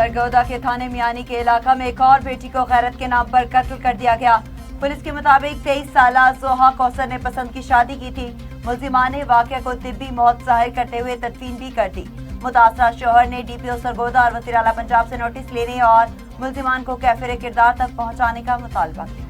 सरगोदा के थाने मियानी के इलाका में एक और बेटी को गैरत के नाम पर कत्ल कर दिया गया। पुलिस के मुताबिक 23 साला जोहा कौसर ने पसंद की शादी की थी। मुल्जिमान ने वाक़या को तिब्बी मौत जाहिर करते हुए तदफीन भी कर दी। मुतासरा शोहर ने DPO सरगोदा और वज़ीर आला पंजाब से नोटिस लेने और मुल्जिमान को कैफिर किरदार तक पहुँचाने का मुतालबा किया।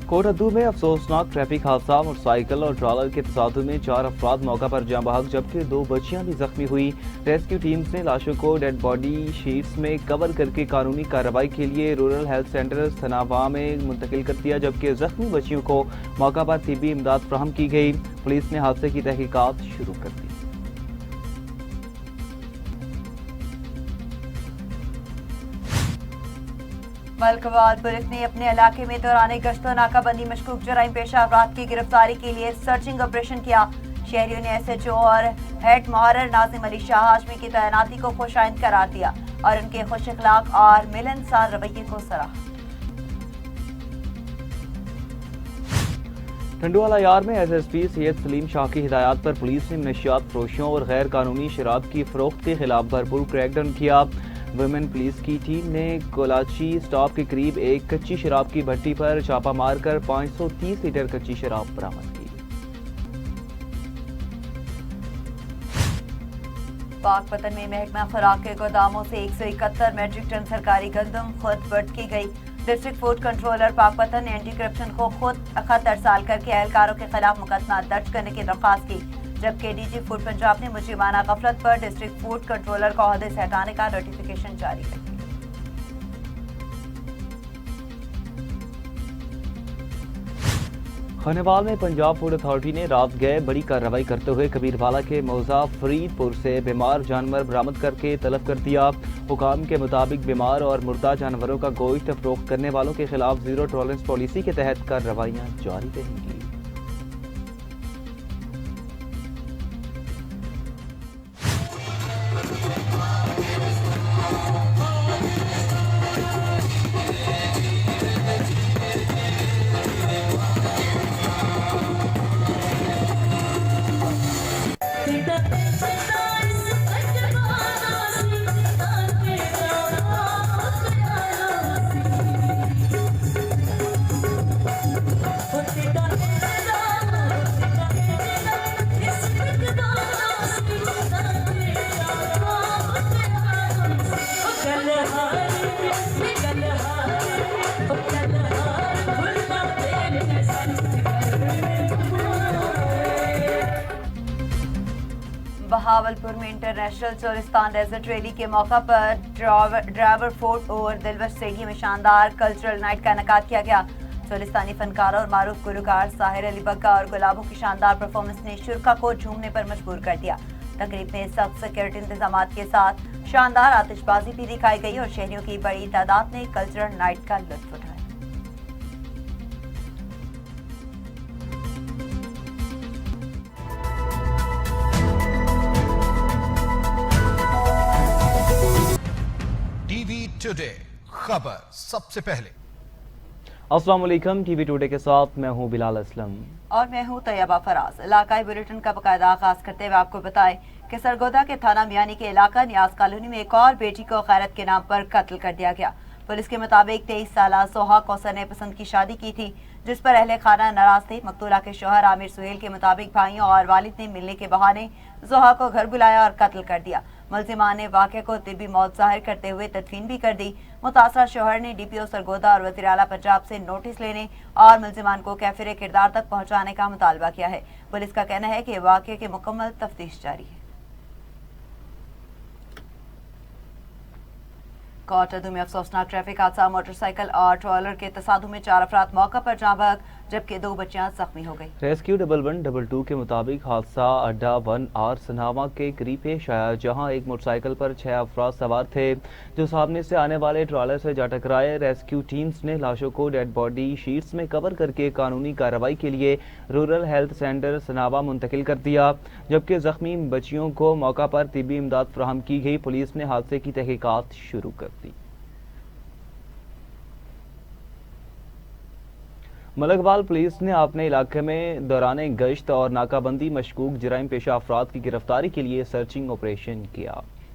कोटद्दू में अफसोसनाक ट्रैफिक हादसा, मोटरसाइकिल और ट्रॉलर के तसादुम में 4 अफराद मौका पर जाँ बहक जबकि 2 बच्चियां भी जख्मी हुई। रेस्क्यू टीम्स ने लाशों को डेड बॉडी शीट्स में कवर करके कानूनी कार्रवाई के लिए रूरल हेल्थ सेंटर सनावा में मुंतकिल कर दिया, जबकि जख्मी बच्चियों को मौका पर तिब्बी इमदाद फराहम की गई। पुलिस ने हादसे की तहकीकात शुरू कर दी। मलकवाल पुलिस ने अपने इलाके में दौरान गश्त और नाकाबंदी मशकूक जराइम पेशा अफराद की गिरफ्तारी के लिए सर्चिंग ऑपरेशन किया। शहरियों ने SHO और हेड मुहर्रर नाजिम अली शाह हाशमी की तैनाती को खुशाइंद करार दिया और उनके खुश अखलाक और मिलनसार रवैये को सराहा। टंडुवाला यार में SSP सैयद सलीम शाह की हिदायत पर पुलिस ने मनशियात फरोशियों और गैर कानूनी शराब की फरोख्त के खिलाफ भरपूर क्रैकडाउन किया। वुमेन पुलिस की टीम ने कोलाची स्टॉप के करीब एक कच्ची शराब की भट्टी पर छापा मारकर 530 लीटर कच्ची शराब बरामद की। पाकपतन में महकमा खुराक के गोदामों से 171 मैट्रिक टन सरकारी गंदम खुद बर्ड की गई। डिस्ट्रिक्ट फूड कंट्रोलर पाकपतन ने एंटी करप्शन को खुद खत अरसाल करके एहलकारों के खिलाफ मुकदमा दर्ज करने की दरख्वास्त की, जबकि DG फूड पंजाब ने मुजरिमाना गफलत पर डिस्ट्रिक्ट फूड कंट्रोलर को ओहदे से हटाने का नोटिफिकेशन जारी कर दिया। खानेवाल में पंजाब फूड अथॉरिटी ने रात गए बड़ी कार्रवाई करते हुए कबीरवाला के मौजा फरीदपुर से बीमार जानवर बरामद करके तलब कर दिया। हुकाम के मुताबिक बीमार और मुर्दा जानवरों का गोश्त फरोख्त करने वालों के खिलाफ जीरो टॉलरेंस पॉलिसी के तहत कार्रवाइयां जारी रहेंगी। बहावलपुर में इंटरनेशनल चोलिस्तान डेजर्ट रैली के मौका पर ड्राइवर फोर्ट और दिलवर स्टेडियम में शानदार कल्चरल नाइट का इनेकाद किया गया। चोलिस्तानी फनकारों और मारूफ गुलकार साहिर अली बग्गा और गुलाबों की शानदार परफॉर्मेंस ने शुरा को झूमने पर मजबूर कर दिया। तकरीब में सख्त सिक्योरिटी इंतजाम के साथ शानदार आतिशबाजी भी दिखाई गई और शहरियों की बड़ी तादाद ने कल्चरल नाइट का लुत्फ उठाया। टुडे खबर सबसे पहले। अस्सलाम वालेकुम, TV टुडे के साथ मैं हूं बिलाल असलम और मैं हूं तैयबा फराज। इलाकाई बुलेटिन का बाकायदा आगाज करते हुए आपको बताएं कि सरगोदा के थाना मियानी के इलाका न्याज कॉलोनी में एक और बेटी को गैरत के नाम पर कत्ल कर दिया गया। पुलिस के मुताबिक 23 साला सोहा कौसर ने पसंद की शादी की थी, जिस पर अहले खाना नाराज थे। मकतूला के शोहर आमिर सुहेल के मुताबिक भाइयों और वालिद ने मिलने के बहाने जोहा को घर बुलाया और कत्ल कर दिया। मुल्जिमान ने वाक़े को तिब्बी मौत जाहिर करते हुए तदफीन भी कर दी। मुतासरा शोहर ने DPO सरगोदा और वज़ीर आला पंजाब से नोटिस लेने और मुल्जिमान को कैफिर किरदार तक पहुँचाने का मुतालबा किया है। पुलिस का कहना है कि वाक़े की मुकम्मल तफ्तीश जारी है। कोटद्दू में अफसोसनाक ट्रैफिक हादसा, मोटरसाइकिल और ट्रॉलर के तसादुम में 4 अफराद मौका पर जाँ बहक जबकि 2 बच्चियां जख्मी हो गई। रेस्क्यू 1122 के मुताबिक हादसा अड्डा 1R सनावा के करीब पेश आया, जहां एक मोटरसाइकिल पर 6 अफराद सवार थे जो सामने से आने वाले ट्रॉलर से जा टकराए। रेस्क्यू टीम्स ने लाशों को डेड बॉडी शीट्स में कवर करके कानूनी कार्रवाई के लिए रूरल हेल्थ सेंटर सनावा मुंतकिल कर दिया, जबकि जख्मी बच्चियों को मौका पर तिब्बी इमदाद फराहम की गई। पुलिस ने हादसे की तहकीकात शुरू कर दी। ملکبال پولیس نے اپنے علاقے میں دوران گشت اور ناکہ بندی مشکوک جرائم پیشہ افراد کی گرفتاری کے لیے سرچنگ آپریشن کیا۔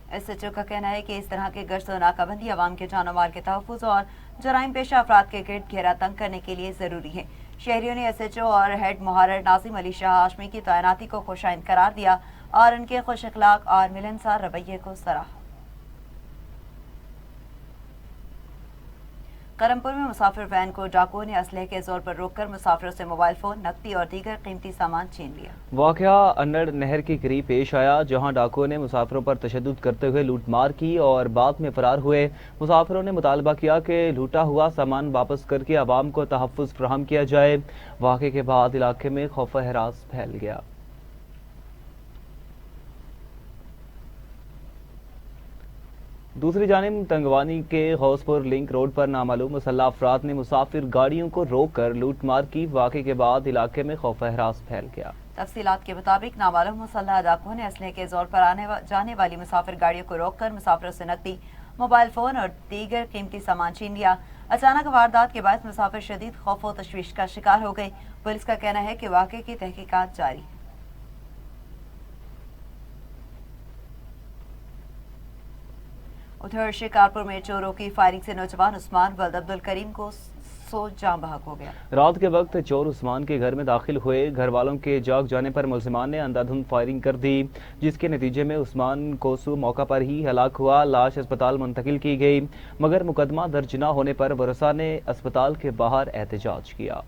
ایس ایچ او کا کہنا ہے کہ اس طرح کے گشت و ناکہ بندی عوام کے جان و مال کے تحفظ اور جرائم پیشہ افراد کے گرد گھیرا تنگ کرنے کے لیے ضروری ہے۔ شہریوں نے ایس ایچ او اور ہیڈ محرر ناظم علی شاہ ہاشمی کی تعیناتی کو خوشائند قرار دیا اور ان کے خوش اخلاق اور ملنسار رویے کو سراہا۔ کرمپور میں مسافر وین کو ڈاکوؤں نے اسلحے کے زور پر روک کر مسافروں سے موبائل فون، نقدی اور دیگر قیمتی سامان چھین لیا۔ واقعہ انڑ نہر کے قریب پیش آیا، جہاں ڈاکوؤں نے مسافروں پر تشدد کرتے ہوئے لوٹ مار کی اور بعد میں فرار ہوئے۔ مسافروں نے مطالبہ کیا کہ لوٹا ہوا سامان واپس کر کے عوام کو تحفظ فراہم کیا جائے۔ واقعے کے بعد علاقے میں خوف و ہراس پھیل گیا۔ دوسری جانب تنگوانی کے غوث پور لنک روڈ پر نامعلوم مسلح افراد نے مسافر گاڑیوں کو روک کر لوٹ مار کی۔ واقعے کے بعد علاقے میں خوف و ہراس پھیل گیا۔ تفصیلات کے مطابق نامعلوم مسلح ڈاکوؤں نے اسلحے کے زور پر جانے والی مسافر گاڑیوں کو روک کر مسافروں سے نقدی، موبائل فون اور دیگر قیمتی سامان چھین لیا۔ اچانک واردات کے باعث مسافر شدید خوف و تشویش کا شکار ہو گئے۔ پولیس کا کہنا ہے کہ واقعے کی تحقیقات جاری ہے۔ ادھر شکارپور میں چوروں کی فائرنگ سے نوجوان عثمان ولد عبدالکریم کو سو جاں بحق ہو گیا۔ رات کے وقت چور عثمان کے گھر میں داخل ہوئے، گھر والوں کے جاگ جانے پر ملزمان نے اندھا دھند فائرنگ کر دی، جس کے نتیجے میں عثمان کوسو موقع پر ہی ہلاک ہوا۔ لاش اسپتال منتقل کی گئی، مگر مقدمہ درج نہ ہونے پر ورثاء نے اسپتال کے باہر احتجاج کیا۔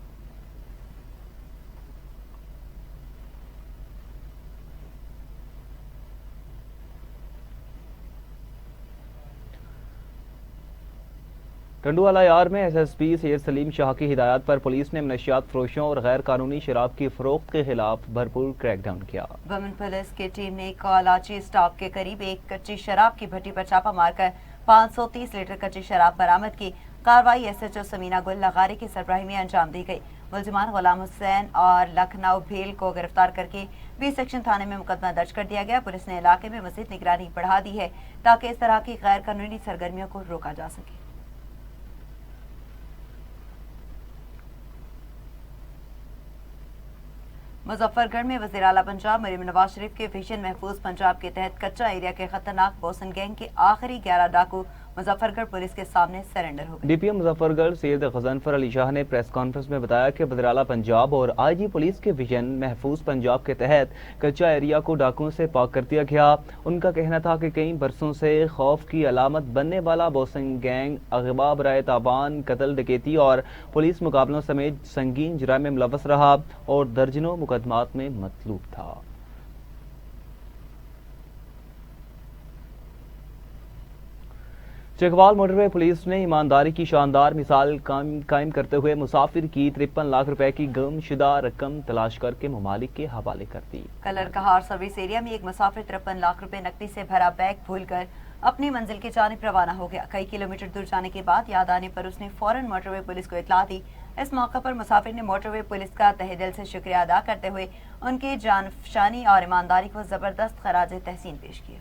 ٹنڈوالہ یار میں ایس ایس پی سید سلیم شاہ کی ہدایت پر پولیس نے منشیات فروشوں اور غیر قانونی شراب کی فروخت کے خلاف بھرپور کریک ڈاؤن کیا۔ ومن پولیس کی ٹیم نے کالاچی اسٹاپ کے قریب ایک کچی شراب کی بھٹی پر چھاپہ مار کر 530 لیٹر کچی شراب برآمد کی۔ کارروائی ایس ایچ او سمینہ گل لغاری کی سربراہی میں انجام دی گئی۔ ملزمان غلام حسین اور لکھنؤ بھیل کو گرفتار کر کے 20 سیکشن تھانے میں مقدمہ درج کر دیا گیا۔ پولیس نے علاقے میں مزید نگرانی بڑھا دی ہے تاکہ اس طرح کی غیر قانونی سرگرمیوں کو روکا جا سکے۔ مظفر گڑھ میں وزیر اعلیٰ پنجاب مریم نواز شریف کے ویژن محفوظ پنجاب کے تحت کچا ایریا کے خطرناک بوسن گینگ کے آخری 11 ڈاکو مظفر گڑھ پولیس کے سامنے سرنڈر ہو گئے۔ ڈی پی ایم مظفر گڑھ سید غضنفر علی شاہ نے پریس کانفرنس میں بتایا کہ وزیر اعلیٰ پنجاب اور آئی جی پولیس کے ویژن محفوظ پنجاب کے تحت کچا ایریا کو ڈاکوؤں سے پاک کر دیا گیا۔ ان کا کہنا تھا کہ کئی برسوں سے خوف کی علامت بننے والا بوسن گینگ اغوا برائے تاوان، قتل، ڈکیتی اور پولیس مقابلوں سمیت سنگین جرائم میں ملوث رہا اور درجنوں مقدمات میں مطلوب تھا۔ چکوال موٹر وے پولیس نے ایمانداری کی شاندار مثال قائم کرتے ہوئے مسافر کی 53 لاکھ روپے کی گم شدہ رقم تلاش کر کے ممالک کے حوالے کر دی۔ کلر کہار سروس ایریا میں ایک مسافر 53 لاکھ روپے نقدی سے بھرا بیگ بھول کر اپنی منزل کی جانب روانہ ہو گیا۔ کئی کلومیٹر دور جانے کے بعد یاد آنے پر اس نے فوراً موٹر وے پولیس کو اطلاع دی۔ اس موقع پر مسافر نے موٹر وے پولیس کا تہہ دل سے شکریہ ادا کرتے ہوئے ان کی جانفشانی اور ایمانداری کو زبردست خراج تحسین پیش کیا۔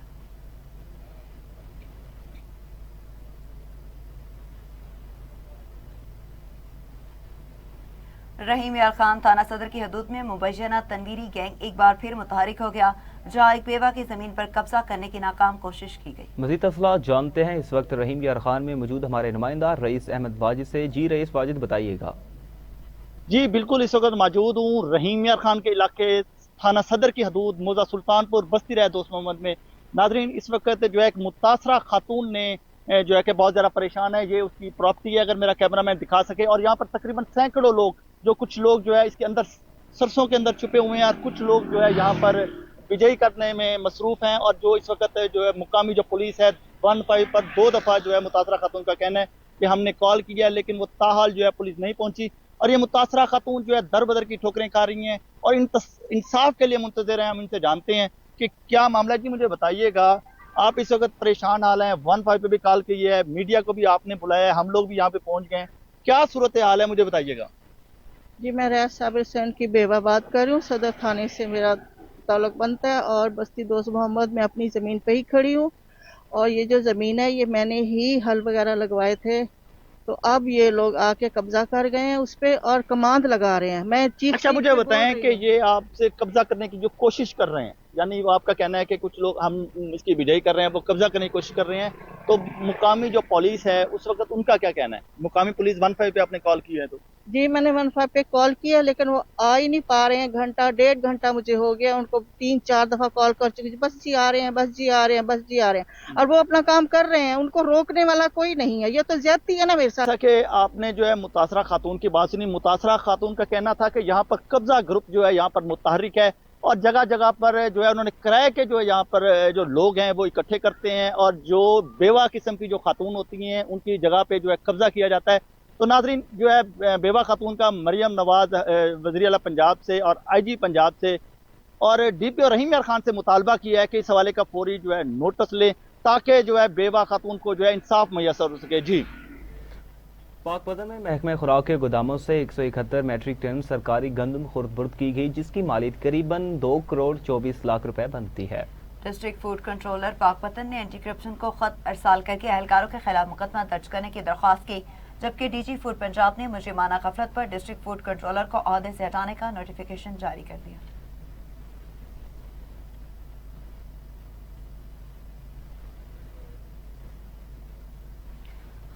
رحیم یار خان تھانہ صدر کی حدود میں مبینہ تنویری گینگ ایک بار پھر متحرک ہو گیا، جہاں ایک بیوہ کی زمین پر قبضہ کرنے کی ناکام کوشش کی گئی۔ مزید تفصیلات جانتے ہیں اس وقت رحیم یار خان میں موجود ہمارے نمائندہ رئیس احمد واجد سے۔ جی رئیس واجد، بتائیے گا۔ جی بالکل، اس وقت موجود ہوں رحیم یار خان کے علاقے تھانہ صدر کی حدود موضع سلطان پور بستی رائے دوست محمد میں۔ ناظرین، اس وقت جو ہے ایک متاثرہ خاتون نے جو ہے کہ بہت زیادہ پریشان ہے، یہ اس کی پراپرٹی ہے، اگر میرا کیمرہ مین دکھا سکے، اور یہاں پر تقریباً سینکڑوں لوگ، جو کچھ لوگ جو ہے اس کے اندر سرسوں کے اندر چھپے ہوئے ہیں اور کچھ لوگ جو ہے یہاں پر بجائی کرنے میں مصروف ہیں، اور جو اس وقت جو ہے مقامی جو پولیس ہے 15 پر 2 دفعہ جو ہے متاثرہ خاتون کا کہنا ہے کہ ہم نے کال کیا لیکن وہ تاحال جو ہے پولیس نہیں پہنچی، اور یہ متاثرہ خاتون جو ہے در بدر کی ٹھوکریں کھا رہی ہیں اور انصاف کے لیے منتظر ہیں۔ ہم ان سے جانتے ہیں کہ کیا معاملہ۔ جی مجھے بتائیے گا، آپ اس وقت پریشان حال ہیں، 15 پہ بھی کال کی ہے، میڈیا کو بھی آپ نے بلایا ہے، ہم لوگ بھی یہاں پہ پہنچ گئے ہیں، کیا صورتحال ہے مجھے بتائیے گا۔ جی میں ریاض صابر حسین کی بیوہ بات کر رہی ہوں، صدر تھانے سے میرا تعلق بنتا ہے اور بستی دوست محمد میں اپنی زمین پہ ہی کھڑی ہوں، اور یہ جو زمین ہے یہ میں نے ہی حل وغیرہ لگوائے تھے، तो अब ये लोग आके कब्जा कर गए हैं उस पे और कमांड लगा रहे हैं। मैं चीफ अच्छा, मुझे बताएं कि ये आपसे कब्जा करने की जो कोशिश कर रहे हैं, यानी वो आपका कहना है कि कुछ लोग हम इसकी बिजाई कर रहे हैं, वो कब्जा करने की कोशिश कर रहे हैं, तो मुकामी जो पुलिस है उस वक्त उनका क्या कहना है? मुकामी पुलिस 15 पे आपने कॉल की है? तो जी मैंने 15 पे कॉल किया लेकिन वो आ ही नहीं पा रहे हैं। घंटा 1.5 घंटा मुझे हो गया, उनको 3-4 दफा कॉल कर चुकी, बस जी आ रहे हैं, बस जी आ रहे हैं, बस जी आ रहे हैं, और वो अपना काम कर रहे हैं, उनको रोकने वाला कोई नहीं है। ये तो ज्यादती है ना मेरे साथ। जैसा कि आपने जो है मुतासरा खातून की बात सुनी, मुतासरा खातून का कहना था कि यहाँ पर कब्जा ग्रुप जो है यहाँ पर मुतहरिक है और जगह जगह पर जो है उन्होंने किराए के जो है यहाँ पर जो लोग हैं वो इकट्ठे करते हैं और जो बेवा किस्म की जो खातून होती हैं उनकी जगह पे जो है कब्जा किया जाता है। तो नाजरीन, जो है बेवा खातून का मरियम नवाज वज़ीर आला पंजाब से और IG पंजाब से और DPO रहीम यार खान से मुतालबा किया है कि इस हवाले का फौरी जो है नोटिस ले ताकि जो है बेवा खातून को जो है इंसाफ मैसर हो सके। जी, पाकपतन में महकमे खुराक के गोदामों से 171 मैट्रिक टन सरकारी गंदम खुर्द-बुर्द की गई, जिसकी मालियत करीबन 2 करोड़ 24 लाख रुपए बनती है। डिस्ट्रिक्ट फूड कंट्रोलर पाकपतन ने एंटी करप्शन को खत अरसाल करके एहलकारों के खिलाफ मुकदमा दर्ज करने की दरख्वास्त की, जबकि DG फूड पंजाब ने मुजरिमाना गफलत पर डिस्ट्रिक्ट फूड कंट्रोलर को ओहदे से हटाने का नोटिफिकेशन जारी कर दिया।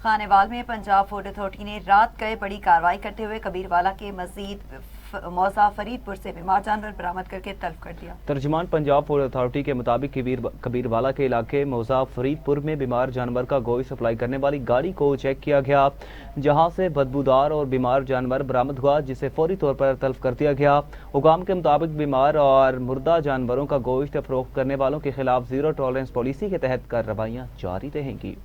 खानेवाल में पंजाब फूड अथॉरिटी ने रात गए बड़ी कार्रवाई करते हुए कबीरवाला के मजीद मौजा फरीदपुर से बीमार जानवर बरामद करके तलब कर दिया। तर्जुमान पंजाब फूड अथॉरिटी के मुताबिक कबीरवाला के इलाके मौजा फरीदपुर में बीमार जानवर का गोश्त सप्लाई करने वाली गाड़ी को चेक किया गया, जहां से बदबूदार और बीमार जानवर बरामद हुआ, जिसे फौरी तौर पर तलब कर दिया गया। हुकाम के मुताबिक बीमार और मुर्दा जानवरों का गोश्त फरोख्त करने वालों के खिलाफ जीरो टॉलरेंस पॉलिसी के तहत कार्रवाइयां जारी रहेंगी।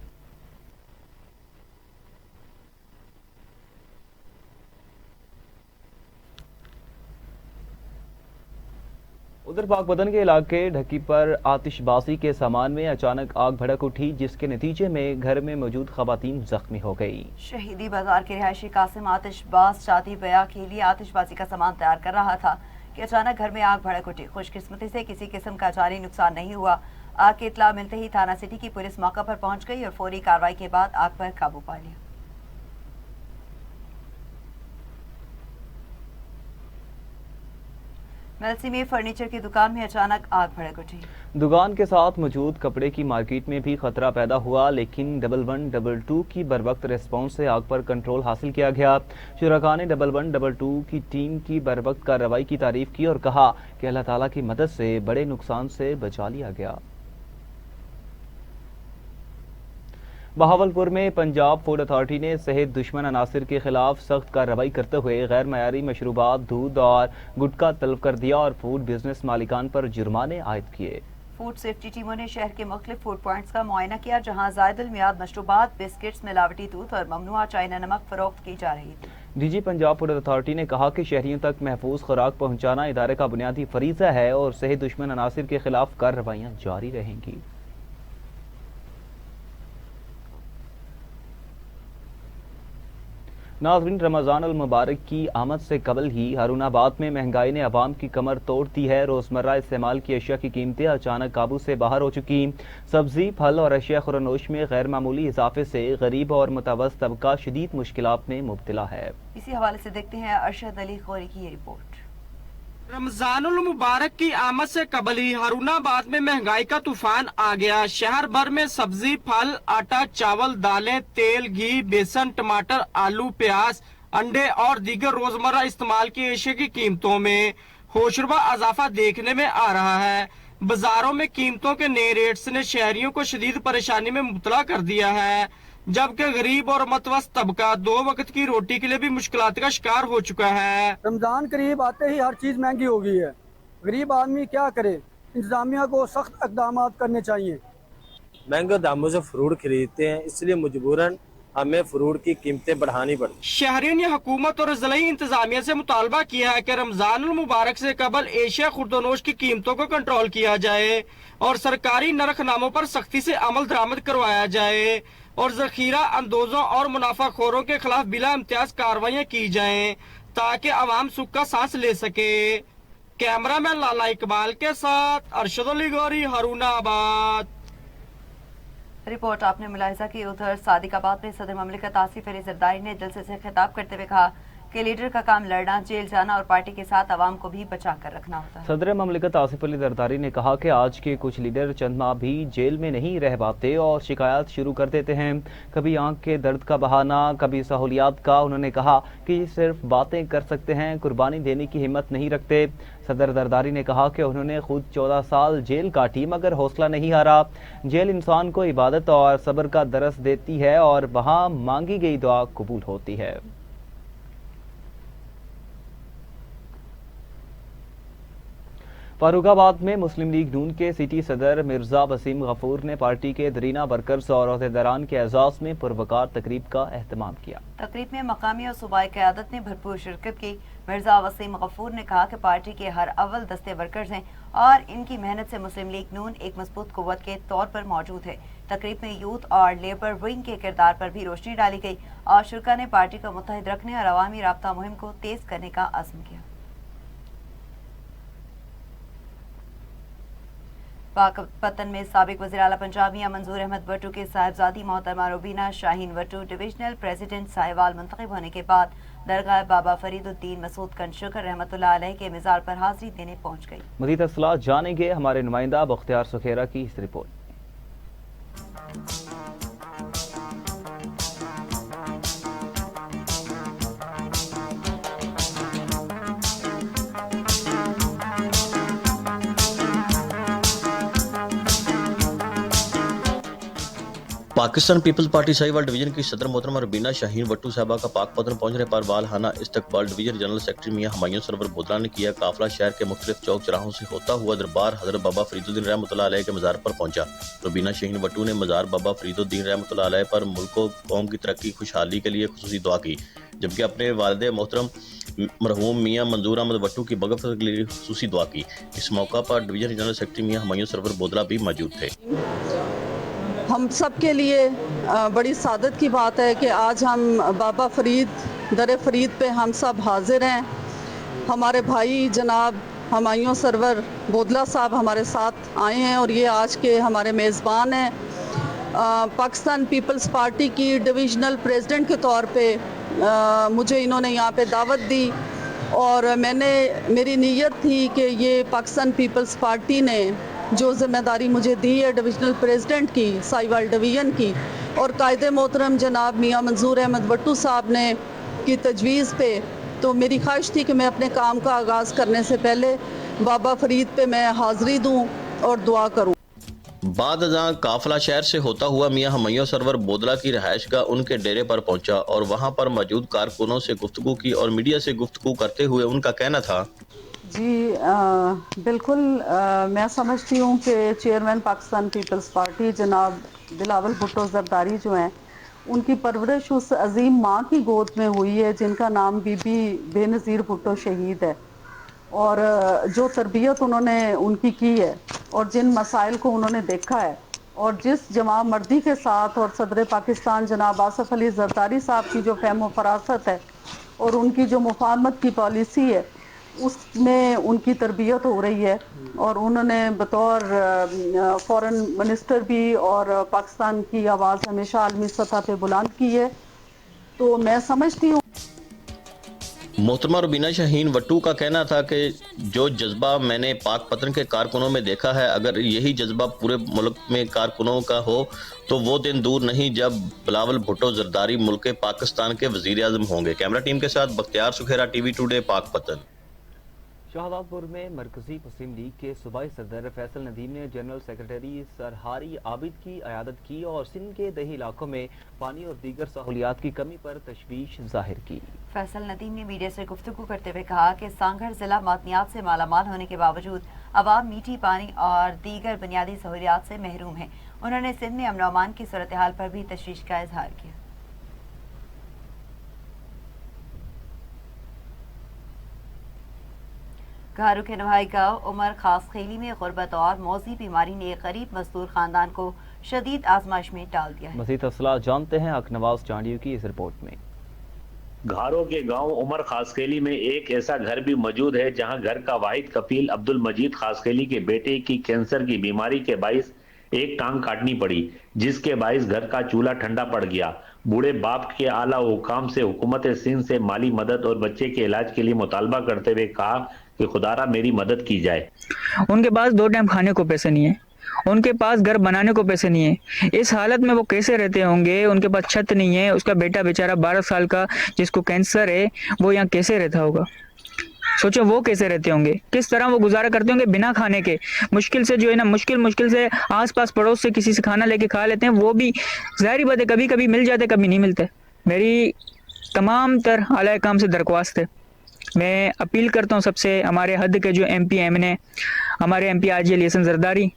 उधर पाकपतन के इलाके ढकी पर आतिशबाजी के सामान में अचानक आग भड़क उठी, जिसके नतीजे में घर में मौजूद खवातीन जख्मी हो गई। शहीदी बाजार के रिहायशी कासिम आतिशबाज शादी ब्याह के लिए आतिशबाजी का सामान तैयार कर रहा था कि अचानक घर में आग भड़क उठी। खुशकिस्मती से किसी किस्म का जानी नुकसान नहीं हुआ। आग की इत्तला मिलते ही थाना सिटी की पुलिस मौका पर पहुंच गई और फौरी कार्रवाई के बाद आग पर काबू पा लिया। मेलसी में फर्नीचर की दुकान में अचानक आग भड़क उठी। दुकान के साथ मौजूद कपड़े की मार्केट में भी खतरा पैदा हुआ, लेकिन 1122 की बरवक्त रिस्पॉन्स से आग पर कंट्रोल हासिल किया गया। शुरका ने 1122 की टीम की बरवक्त कार्रवाई की तारीफ की और कहा कि अल्लाह ताला की मदद से बड़े नुकसान से बचा लिया गया। बहावलपुर में पंजाब फूड अथॉरिटी ने सेहत दुश्मन अनासिर के खिलाफ सख्त कार्रवाई करते हुए गैर मयारी मशरूबात, दूध और गुटखा तलब कर दिया और फूड बिजनेस मालिकान पर जुर्माने आयद किए। फूड सेफ्टी टीमों ने शहर के मुख्तलिफ फूड पॉइंट्स का मुआयना किया, जहां जायदुल मियाद मशरूबात, बिस्किट्स, मिलावटी दूध और ममनुआ चाइना नमक फरोख्त की जा रही थी। DG पंजाब फूड अथॉरिटी ने कहा कि शहरियों तक महफूज खुराक पहुंचाना इदारे का बुनियादी फरीजा है और सेहत दुश्मन अनासिर के खिलाफ कार्रवाइयां जारी रहेंगी। नाज़रीन, रमज़ान अल मुबारक की आमद से कबल ही हारूनाबाद में महंगाई ने अवाम की कमर तोड़ दी है। रोज़मर्रा इस्तेमाल की अशिया की कीमतें अचानक काबू से बाहर हो चुकी। सब्जी, फल और अशिया खुरनोश में गैर मामूली इजाफे से गरीब और मुतवस्सित तबका शदीद मुश्किलात में मुब्तला है। इसी हवाले से देखते हैं अरशद अली खोरी की ये रिपोर्ट। रमजानुल मुबारक की आमद से कबल ही हारूनाबाद में महंगाई का तूफान आ गया। शहर भर में सब्जी, फल, आटा, चावल, दालें, तेल, घी, बेसन, टमाटर, आलू, प्याज, अंडे और दीगर रोजमर्रा इस्तेमाल की अशिया की कीमतों में होशरुबा इजाफा देखने में आ रहा है। बाजारों में कीमतों के नए रेट्स ने शहरियों को शदीद परेशानी में मुब्तला कर दिया है, जबकि गरीब और मतवस्त तबका 2 वक्त की रोटी के लिए भी मुश्किलात का शिकार हो चुका है। रमजान करीब आते ही हर चीज महंगी हो गई है। गरीब आदमी क्या करे? इंतजामिया को सख्त इक़दाम करने चाहिए। महंगे दामों से फ्रूट खरीदते हैं, इसलिए मजबूरन हमें फ्रूट की कीमतें बढ़ानी पड़ती। शहरियों ने हुकूमत और ज़िला इंतजामिया से मुतालबा किया है कि रमजान मुबारक से कबल एशिया खुर्दनोश की कीमतों को कंट्रोल किया जाए और सरकारी नरखनामों पर सख्ती से अमल दरामद करवाया जाए और जखीरा अंदोजों और मुनाफाखोरों के खिलाफ बिला इम्तियाज कार्रवाइयाँ की जाएं ताकि अवाम सुख का सांस ले सके। कैमरामैन लाला इकबाल के साथ अरशद अली गौरी, हारूनाबाद। रिपोर्ट आपने मुलाहिजा की। उधर सादिकाबाद में सदर ममलिकत आसिफ अली जरदारी ने जलसे से खिताब करते हुए कहा कि लीडर का काम लड़ना, जेल जाना और पार्टी के साथ आवाम को भी बचा कर रखना होता है। सदर ममलिकत आसिफ अली जरदारी ने कहा कि आज के कुछ लीडर चंद माह भी जेल में नहीं रह पाते और शिकायत शुरू कर देते हैं, कभी आंख के दर्द का बहाना, कभी सहूलियात का। उन्होंने कहा कि सिर्फ बातें कर सकते हैं, कुर्बानी देने की हिम्मत नहीं रखते। सदर जरदारी ने कहा कि उन्होंने खुद 14 साल जेल काटी मगर हौसला नहीं हारा। जेल इंसान को इबादत और सब्र का दरस देती है और वहाँ मांगी गई दुआ कबूल होती है। फारुखाबाद में मुस्लिम लीग नून के सिटी सदर मिर्जा वसीम गफूर ने पार्टी के दरीना वर्कर्स और अहदेदारान के एजाज में पुरवकार तकरीब का एहतमाम किया। तकरीब में मकामी और सूबाई क़यादत ने भरपूर शिरकत की। मिर्जा वसीम गफूर ने कहा कि पार्टी के हर अव्वल दस्ते वर्कर्स हैं और इनकी मेहनत से मुस्लिम लीग नून एक मजबूत कुव्वत के तौर पर मौजूद है। तकरीब में यूथ और लेबर विंग के किरदार पर भी रोशनी डाली गई और शुरा ने पार्टी को मुत्तहिद रखने और अवामी राब्ता मुहिम को तेज करने का अज़्म किया। पाकपतन में साबिक वज़ीर आला पंजाब मियां मंजूर अहमद वट्टू के साहिबजादी मोहतरमा रुबीना शाहीन वट्टू डिविजनल प्रेसिडेंट साहिवाल मुंतखब होने के बाद दरगाह बाबा फरीदुद्दीन मसूद कंशकर रहमतुल्लाह अलैह के मज़ार पर हाज़री देने पहुंच गई। मज़ीद तफ़सीलात जानेंगे हमारे नुमाइंदा बख्तियार सुखेरा की इस रिपोर्ट। Pakistan People's Party Sahiwal division की सदर मोहतरमा रुबीना शाहीन वट्टू साहबा का पाकपतन पहुंचने पर वालहाना इस्तकबाल डिवीजन जनरल सेक्रेटरी मियां हुमायूं सरवर बोदला ने किया। काफिला शहर के मुख्तलिफ चौक चौराहों से होता हुआ दरबार हजरत बाबा फरीदुद्दीन रहमतुल्लाह अलैह के मज़ार पर पहुंचा। रुबीना शाहीन वट्टू ने मज़ार बाबा फरीदुद्दीन रहमतुल्लाह अलैह पर मुल्क व कौम की तरक्की खुशहाली के लिए खुसूसी दुआ की, जबकि अपने वालिद मोहतरम मरहूम मियां मंजूर अहमद वट्टू की मग़फ़िरत के लिए खुसूसी दुआ की। इस मौका पर डिवीजन जनरल सेक्रेटरी मियां हुमायूं सरवर बोदला भी मौजूद थे। हम सब के लिए बड़ी सादत की बात है कि आज हम बाबा फरीद दर फरीद पे हम सब हाजिर हैं। हमारे भाई जनाब हुमायूं सरवर बोदला साहब हमारे साथ आए हैं और ये आज के हमारे मेज़बान हैं। पाकिस्तान पीपल्स पार्टी की डिविजनल प्रेसिडेंट के तौर पे मुझे इन्होंने यहाँ पे दावत दी और मेरी नीयत थी कि ये पाकिस्तान पीपल्स पार्टी ने जो ज़िम्मेदारी मुझे दी है डिविजनल प्रेसिडेंट की साहिवाल डिवीज़न की और कायदे मोहतरम जनाब मियां मंजूर अहमद वट्टू साहब ने की तजवीज़ पे, तो मेरी ख्वाहिश थी कि मैं अपने काम का आगाज़ करने से पहले बाबा फरीद पे मैं हाज़री दूँ और दुआ करूँ। बाद अज़ां काफिला शहर से होता हुआ मियां हुमायूं सरवर बोदला की रहायशगाह उनके डेरे पर पहुंचा और वहां पर मौजूद कारकुनों से गुफ्तगू की और मीडिया से गुफ्तगू करते हुए उनका कहना था, जी बिल्कुल मैं समझती हूँ कि चेयरमैन पाकिस्तान पीपल्स पार्टी जनाब बिलावल भुट्टो जरदारी जो हैं उनकी परवरिश उस अजीम माँ की गोद में हुई है जिनका नाम बीबी बेनज़ीर भुट्टो शहीद है और जो तरबियत उन्होंने उनकी की है और जिन मसाइल को उन्होंने देखा है और जिस जमा मर्दी के साथ और सदर पाकिस्तान जनाब आसिफ अली जरदारी साहब की जो फहम व फरासत है और उनकी जो मुफाहमत की पॉलिसी है उसमें उनकी तरबियत हो रही है और उन्होंने बतौर फॉरेन मिनिस्टर भी और पाकिस्तान की आवाज़ हमेशा आलमी सतह पे बुलंद की है, तो मैं समझती हूँ। मोहतरमा रुबीना शाहीन वट्टू का कहना था कि जो जज्बा मैंने पाकपतन के कारकुनों में देखा है, अगर यही जज्बा पूरे मुल्क में कारकुनों का हो तो वो दिन दूर नहीं जब बिलावल भुट्टो जरदारी मुल्क पाकिस्तान के वज़ीर आज़म होंगे। कैमरा टीम के साथ बख्तियार सुखेरा, टीवी टुडे, पाकपतन। शाहबादपुर में मरकजी मुस्लिम लीग के सूबाई सदर फैसल नदीम ने जनरल सेक्रेटरी सरहारी आबिद की क़यादत की और सिंध के दही इलाकों में पानी और दीगर सहूलियात की कमी पर तशवीश जाहिर की। फैसल नदीम ने मीडिया से गुफ्तगू करते हुए कहा कि सांगढ़ जिला मादनियात से मालामाल होने के बावजूद अवाम मीठी पानी और दीगर बुनियादी सहूलियात से महरूम है। उन्होंने सिंध में अमन अमान की सूरत हाल पर भी तशवीश का इजहार किया। घारू के नवाई गाँव उमर खास खेली में गुर्बत और मौजी बीमारी ने एक गरीब मजदूर खानदान को शदीद आजमाइश में डाल दिया है। मज़ीद तफसीलात जानते हैं अकनवाज चांडियो की इस रिपोर्ट में। घारो के गांव उमर खासखेली में एक ऐसा घर भी मौजूद है जहां घर का वाहिद कफील अब्दुल मजीद खासखेली के बेटे की कैंसर की बीमारी के बाइस एक टांग काटनी पड़ी, जिसके बाइस घर का चूल्हा ठंडा पड़ गया। बूढ़े बाप के आला हुकाम से हुकूमत सिंध से माली मदद और बच्चे के इलाज के लिए मुतालबा करते हुए कहा कि खुदारा मेरी मदद की जाए। उनके पास 2 टाइम खाने को पैसे नहीं है, उनके पास घर बनाने को पैसे नहीं है। इस हालत में वो कैसे रहते होंगे? उनके पास छत नहीं है, उसका बेटा बेचारा 12 साल का जिसको कैंसर है वो यहाँ कैसे रहता होगा? सोचो वो कैसे रहते होंगे, किस तरह वो गुजारा करते होंगे बिना खाने के। मुश्किल से जो है ना, मुश्किल से आसपास पड़ोस से किसी से खाना लेके खा लेते हैं, वो भी ज़ाहिर बात है कभी कभी मिल जाते, कभी नहीं मिलते। मेरी तमाम तर आला काम से दरख्वास्त है, मैं अपील करता हूँ सबसे, हमारे हद के जो MP MNA, हमारे MP हाजी अली हसन जरदारी,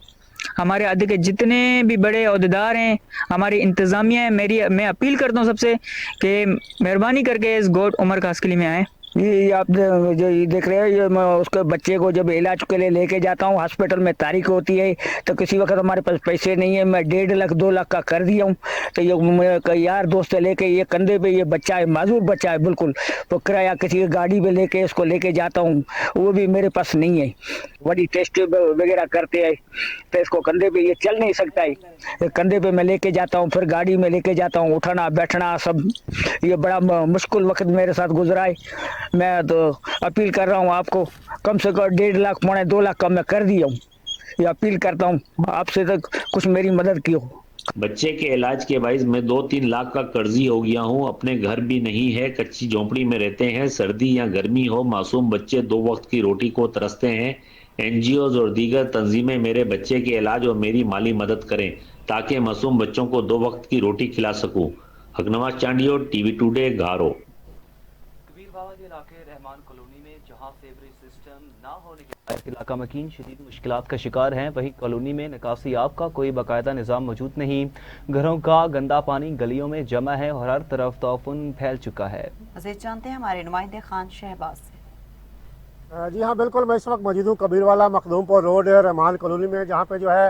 हमारे हद के जितने भी बड़े अहदेदार हैं, हमारी इंतज़ामिया है, मैं अपील करता हूँ सबसे कि मेहरबानी करके इस गोट उमर खास किले में आएँ। ये आप जो ये देख रहे हैं, ये मैं उसके बच्चे को जब इलाज के लिए लेके जाता हूँ, हॉस्पिटल में तारीख होती है तो किसी वक्त हमारे पास पैसे नहीं है, मैं 1.5 लाख 2 लाख का कर दिया हूँ। तो ये मेरे यार दोस्त लेके, ये कंधे पे ये बच्चा है, माजूर बच्चा है बिल्कुल, तो किराया किसी की गाड़ी पे लेके इसको लेके जाता हूँ, वो भी मेरे पास नहीं है। बड़ी टेस्ट वगैरह करते हैं तो इसको कंधे पे ये चल नहीं सकता है, कंधे पे मैं लेके जाता हूँ, फिर गाड़ी में लेके जाता हूँ, उठना बैठना सब, ये बड़ा मुश्किल वक्त मेरे साथ गुजरा है। मैं तो अपील कर रहा हूँ आपको, कम से कम 1.5 लाख 2 लाख का मैं कर दिया हूँ। ये अपील करता हूँ आपसे तक कुछ मेरी मदद की हो। बच्चे के इलाज के बाइस मैं 2-3 लाख का कर्जी हो गया हूँ। अपने घर भी नहीं है, कच्ची झोंपड़ी में रहते हैं। सर्दी या गर्मी हो, मासूम बच्चे 2 वक्त की रोटी को तरसते हैं। NGOs और दीगर तंजीमें मेरे बच्चे के इलाज और मेरी माली मदद करें ताकि मासूम बच्चों को 2 वक्त की रोटी खिला सकूं। हकनवाज चांडियो, TV टुडे, घारो। कबीर बाबा के इलाके रहमान कॉलोनी में जहां सेवरेज सिस्टम ना होने के बाद इलाका मकीन शदीद मुश्किलात का शिकार हैं, वहीं कॉलोनी में निकासी आब का कोई बाकायदा निज़ाम मौजूद नहीं। घरों का गंदा पानी गलियों में जमा है और हर तरफ तौफुन फैल चुका है। मज़ीद जानते हैं हमारे नुमाइंदे खान शहबाज से। जी हाँ बिल्कुल, मैं इस वक्त मौजूद हूँ कबीरवाला मखदूमपुर रोड रहमान कॉलोनी में, जहाँ पे जो है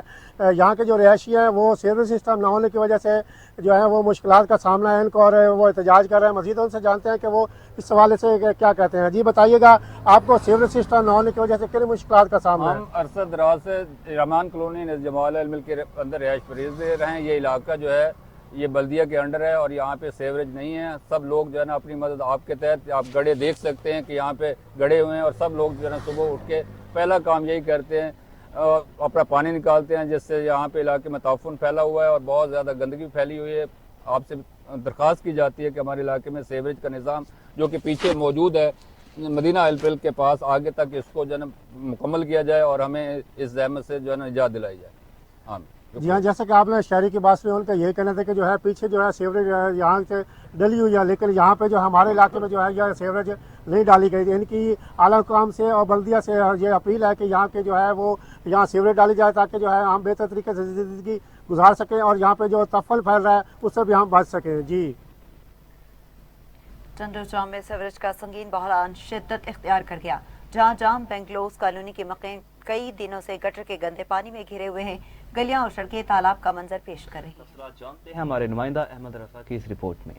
यहाँ के जो रहायशी हैं वो सीवरेज सिस्टम ना होने की वजह से जो है वो मुश्किलात का सामना है इनको, और वो एहतजाज कर रहे हैं। मज़ीद उनसे जानते हैं कि वो इस हवाले से क्या कहते हैं। जी बताइएगा, आपको सीवरेज सिस्टम ना होने की वजह से किन मुश्किलात का सामना है? हम अरसद दराज से रहमान कॉलोनी जमाल मिल के अंदर रहायश परेज दे रहे हैं। ये इलाका जो है ये बल्दिया के अंडर है और यहाँ पे सेवरेज नहीं है। सब लोग जो है ना अपनी मदद आपके तहत, आप गड्ढे देख सकते हैं कि यहाँ पे गड्ढे हुए हैं और सब लोग जो है ना सुबह उठ के पहला काम यही करते हैं, अपना पानी निकालते हैं, जिससे यहाँ पे इलाके में ताफुन फैला हुआ है और बहुत ज़्यादा गंदगी फैली हुई है। आपसे दरख्वास्त की जाती है कि हमारे इलाके में सेवरेज का निज़ाम जो कि पीछे मौजूद है मदीना एलपिल के पास, आगे तक इसको जो है ना मुकम्मल किया जाए और हमें इस ज़हमत से जो है ना निजात दिलाई जाए। हाँ जी हाँ, जैसे कि आपने शहरी की बात सुनी, उनका यही कहना था कि जो है पीछे जो है सेवरेज यहाँ से डली हुई है, लेकिन यहाँ पे जो हमारे इलाके में जो है यह सेवरेज नहीं डाली गई थी। इनकी आला हुकाम से और बल्दिया से ये अपील है कि यहाँ के जो है वो यहाँ सेवरेज डाली जाए ताकि जो है हम बेहतर तरीके से ज़िंदगी गुजार सकें और यहाँ पे जो तफल फैल रहा है उससे भी हम बच सकें। जी टंडो जाम में सेवरेज का संगीन बहरान शिद्दत इख्तियार कर गया, जहाँ जाम बेंगलोर कॉलोनी के मकान कई दिनों से गटर के गंदे पानी में घिरे हुए हैं। गलियां और सड़कें तालाब का मंजर पेश कर रही हैं। जानते हैं हमारे नुमाइंदा अहमद रफा की इस रिपोर्ट में।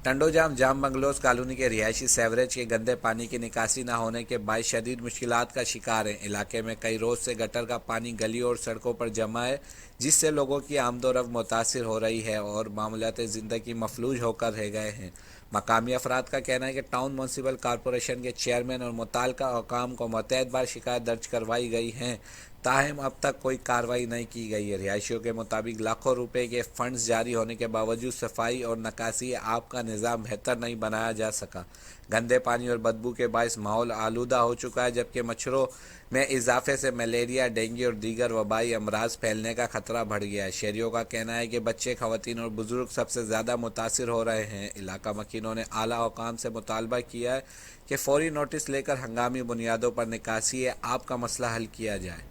टंडो जाम बंगलोज कॉलोनी के रिहायशी सेवरेज के गंदे पानी की निकासी न होने के बायस शदीद मुश्किलात का शिकार हैं। इलाके में कई रोज से गटर का पानी गलियों और सड़कों पर जमा है, जिससे लोगों की आमदोरफ्त मुतासिर हो रही है और मामूलात ज़िंदगी मफलूज होकर रह गए हैं। मकामी अफराद का कहना है कि टाउन म्यूनसिपल कॉरपोरेशन के चेयरमैन और मुताल्लिका हुकाम को मुतअद्दिद बार शिकायत दर्ज करवाई गई हैं, ताहम अब तक कोई कार्रवाई नहीं की गई है। रिहायशियों के मुताबिक लाखों रुपए के फंड्स जारी होने के बावजूद सफाई और निकासी आब का निज़ाम बेहतर नहीं बनाया जा सका। गंदे पानी और बदबू के बायस माहौल आलूदा हो चुका है, जबकि मच्छरों में इजाफे से मलेरिया, डेंगू और दीगर वबाई अमराज फैलने का खतरा बढ़ गया है। शहरियों का कहना है कि बच्चे, खवातीन और बुजुर्ग सबसे ज़्यादा मुतासिर हो रहे हैं। इलाका मकीनों ने आला हुकाम से मुतालबा किया है कि फौरी नोटिस लेकर हंगामी बुनियादों पर निकासी आब का मसला हल किया जाए।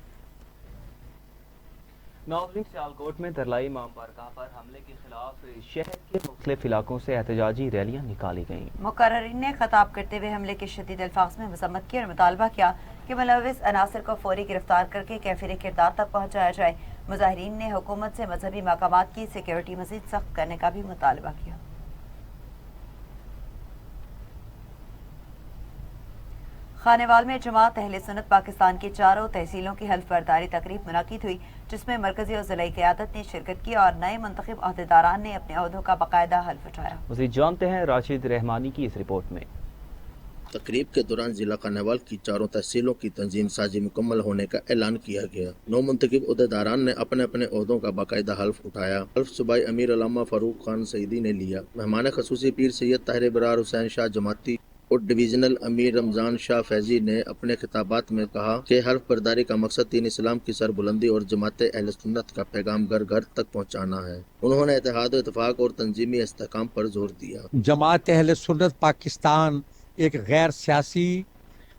नाज़रीन, सियालकोट में तरलाई इमाम बारगाह पर हमले के खिलाफ शहर के मुख्तलिफ इलाकों से एहतजाजी रैलियां निकाली गईं। मुकर्रिरीन ने खिताब करते हुए हमले के शदीद अल्फाज में मजम्मत की और मुतालबा किया कि मुलव्विस अनासर को फौरी गिरफ्तार करके कैफिर किरदार तक पहुँचाया जाए। मुजाहिरीन ने हुकूमत से मजहबी मकामात की सिक्योरिटी मज़ीद सख्त करने का भी मुतालबा किया। खानेवाल में जमात अहले सुन्नत पाकिस्तान की चारों तहसीलों की हल्फ बर्दारी तकरीब मुनाकिद हुई, जिसमें मरकजी और ज़िला क़यादत ने शिरकत की और नए मुंतखब अहदेदारान ने अपने अहदों का बाकायदा हल्फ उठाया। मज़ीद जानते हैं राशिद रहमानी की इस रिपोर्ट में। तकरीब के दौरान जिला खानेवाल की चारों तहसीलों की तंजीम साजी मुकम्मल होने का ऐलान किया गया। 9 मुंतखब अहदेदारान ने अपने अपने अहदों का बाकायदा हल्फ उठाया। हल्फ सूबाई अमीर अल्लामा फारूक खान सईदी ने लिया। मेहमान खसूसी पीर सैयद ताहिर इबरार हुसैन शाह जमाती और डिवीजनल अमीर रमजान शाह फैजी ने अपने खिताबात में कहा कि हल्फ बर्दारी का मकसद दीन इस्लाम की सरबुलंदी और जमात अहले सुन्नत का पैगाम घर घर तक पहुँचाना है। उन्होंने इत्तेहाद इत्तफाक और तंजीमी इस्तेहकाम पर जोर दिया। जमात अहले सुन्नत पाकिस्तान एक गैर सियासी,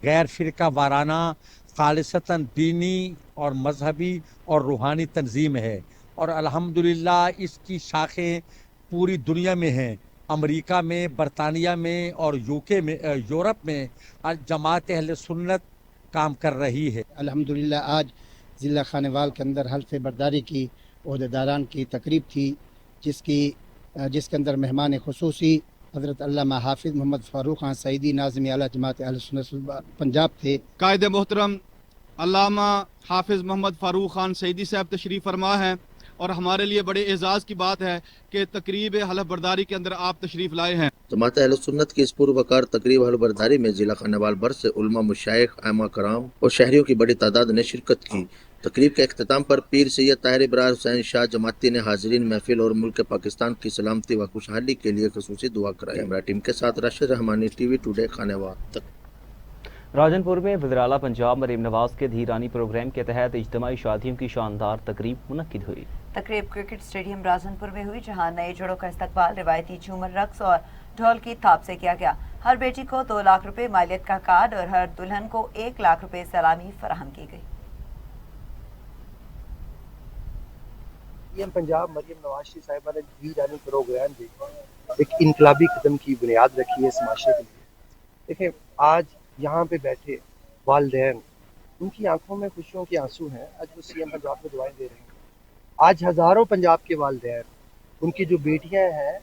गैर फिरका वाराना, खालिसतन दीनी और मजहबी और रूहानी तंजीम है और अल्हम्दुलिल्लाह इसकी शाखें पूरी दुनिया में हैं। अमेरिका में, बरतानिया में और यूके में, यूरोप में जमात अहले सुन्नत काम कर रही है। अल्हम्दुलिल्लाह आज ज़िला खानेवाल के अंदर हल्फ बर्दारी की अहदेदारान की तकरीब थी, जिसके अंदर मेहमान खुसूसी हज़रत अल्लामा हाफिज़ मोहम्मद फ़ारूक खान सईदी नाज़िम आला जमात अहले सुन्नत पंजाब थे। कायद मोहतरम अल्लामा हाफिज़ मोहम्मद फ़ारूक खान सईदी साहब तशरीफ़ फरमा हैं और हमारे लिए बड़े एजाज़ की बात है कि तकरीब हल्फ बर्दारी के अंदर आप तशरीफ़ लाए हैं। जमात अहले सुन्नत की इस पुरवकार तकरीब हल्फ बर्दारी में जिला खानेवाल भर से उलमा, मुशाइख, आमा कराम और शहरियों की बड़ी तादाद ने शिरकत की। तकरीब के अख्ताम पर पीर सैयद ताहिर इबरार हुसैन शाह जमाती ने हाज़रीन महफिल और मुल्क पाकिस्तान की सलामती व खुशहाली के लिए ख़ुसूसी दुआ कराई। कैमरा टीम के साथ राशिद रहमानी, टीवी टुडे, खानेवाल। राजनपुर में वज़ीर-ए-आला पंजाब मरीम नवाज के धीरानी प्रोग्राम के तहत इज्तिमाई शादियों की शानदार तकरीब मुनक्किद हुई। तकरीब क्रिकेट स्टेडियम राजनपुर में हुई, जहां नए जोड़ों का इस्तकबाल रिवायती झूमर रक्स और ढोल की थाप से किया गया। हर बेटी को 2 लाख रुपए मालियत का कार्ड और हर दुल्हन को 1 लाख रुपए सलामी फराहम की गई। पंजाब मरीम नवाज शरीफ साहिबा ने धीरानी प्रोग्राम भी एक इनकलाबी कदम की बुनियाद रखी है इस माशरे के लिए। देखें, आज यहाँ पे बैठे वालिदैन, उनकी आंखों में खुशियों के आंसू हैं। आज वो सीएम पंजाब को दुआएं दे रहे हैं। आज हज़ारों पंजाब के वालिदैन, उनकी जो बेटियां हैं,